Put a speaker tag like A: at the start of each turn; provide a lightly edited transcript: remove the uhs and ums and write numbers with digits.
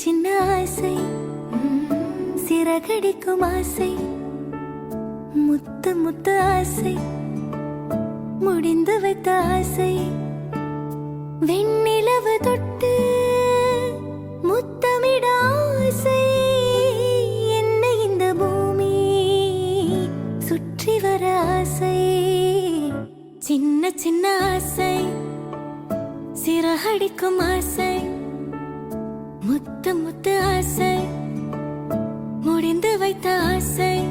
A: சின்ன ஆசை, சிறகடிக்கும் ஆசை, முத்து முத்து ஆசை, முடிந்து வைத்த ஆசை, வெண்ணிலவு தொட்டு முத்தமிட ஆசை, என்னை இந்த பூமி சுற்றி வர ஆசை. சின்ன சின்ன ஆசை, சிறகடிக்கும் ஆசை, முத்து முத்து ஆசை, முடிந்து வைத்த ஆசை.